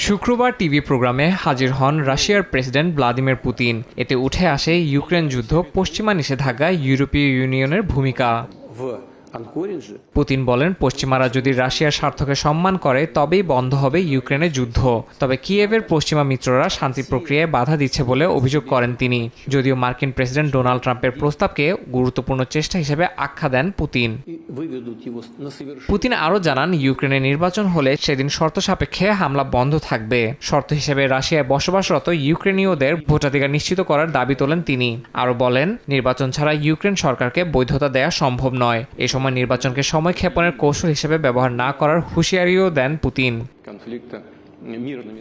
শুক্রবার টিভি প্রোগ্রামে হাজির হন রাশিয়ার প্রেসিডেন্ট ভ্লাদিমির পুতিন। এতে উঠে আসে ইউক্রেন যুদ্ধ, পশ্চিমা নিষেধাজ্ঞায় ইউরোপীয় ইউনিয়নের ভূমিকা। পুতিন বলেন, পশ্চিমারা যদি রাশিয়ার স্বার্থকে সম্মান করে তবেই বন্ধ হবে ইউক্রেনের যুদ্ধ। তবে কিয়েভের পশ্চিমা মিত্ররা শান্তি প্রক্রিয়ায় বাধা দিচ্ছে বলে অভিযোগ করেন তিনি। যদিও মার্কিন প্রেসিডেন্ট ডোনাল্ড ট্রাম্পের প্রস্তাবকে গুরুত্বপূর্ণ চেষ্টা হিসেবে আখ্যা দেন পুতিন। পুতিন আরও জানান, ইউক্রেনের নির্বাচন হলে সেদিন শর্ত সাপেক্ষে হামলা বন্ধ থাকবে। শর্ত হিসেবে রাশিয়ায় বসবাসরত ইউক্রেনীয়দের ভোটাধিকার নিশ্চিত করার দাবি তোলেন তিনি। আরও বলেন, নির্বাচন ছাড়া ইউক্রেন সরকারকে বৈধতা দেওয়া সম্ভব নয়। এ সময় নির্বাচনকে সময় ক্ষেপণের কৌশল হিসেবে ব্যবহার না করার হুঁশিয়ারিও দেন পুতিন।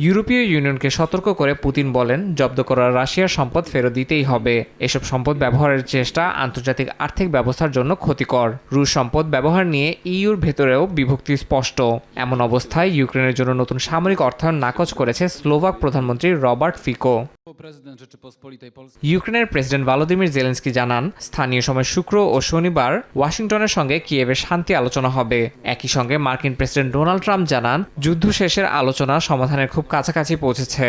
ইউরোপীয় ইউনিয়নকে সতর্ক করে পুতিন বলেন, জব্দ করা রাশিয়ার সম্পদ ফেরত দিতেই হবে। এসব সম্পদ ব্যবহারের চেষ্টা আন্তর্জাতিক আর্থিক ব্যবস্থার জন্য ক্ষতিকর। রুশ সম্পদ ব্যবহার নিয়ে ইইউর ভেতরেও বিভক্তি স্পষ্ট। এমন অবস্থায় ইউক্রেনের জন্য নতুন সামরিক অর্থায়ন নাকচ করেছে স্লোভাক প্রধানমন্ত্রী রবার্ট ফিকো। ইউক্রেনের প্রেসিডেন্ট ভলোদিমির জেলেনস্কি জানান, স্থানীয় সময় শুক্র ও শনিবার ওয়াশিংটনের সঙ্গে কিয়েভের শান্তি আলোচনা হবে। একই সঙ্গে মার্কিন প্রেসিডেন্ট ডোনাল্ড ট্রাম্প জানান, যুদ্ধ শেষের আলোচনা সমাধানের খুব কাছাকাছি পৌঁছেছে।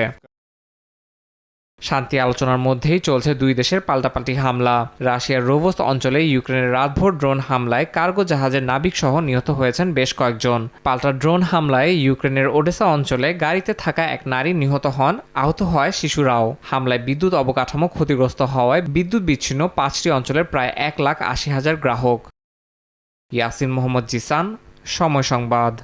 শান্তি আলোচনার মধ্যেই চলছে দুই দেশের পাল্টাপাল্টি হামলা। রাশিয়ার রোভস্ত অঞ্চলে ইউক্রেনের রাতভর ড্রোন হামলায় কার্গো জাহাজের নাবিক সহ নিহত হয়েছেন বেশ কয়েকজন। পাল্টা ড্রোন হামলায় ইউক্রেনের ওডেসা অঞ্চলে গাড়িতে থাকা এক নারী নিহত হন, আহত হয় শিশুরাও। হামলায় বিদ্যুৎ অবকাঠামো ক্ষতিগ্রস্ত হওয়ায় বিদ্যুৎ বিচ্ছিন্ন 5টি অঞ্চলের প্রায় 1,80,000 গ্রাহক। ইয়াসিন মোহাম্মদ জিসান, সময় সংবাদ।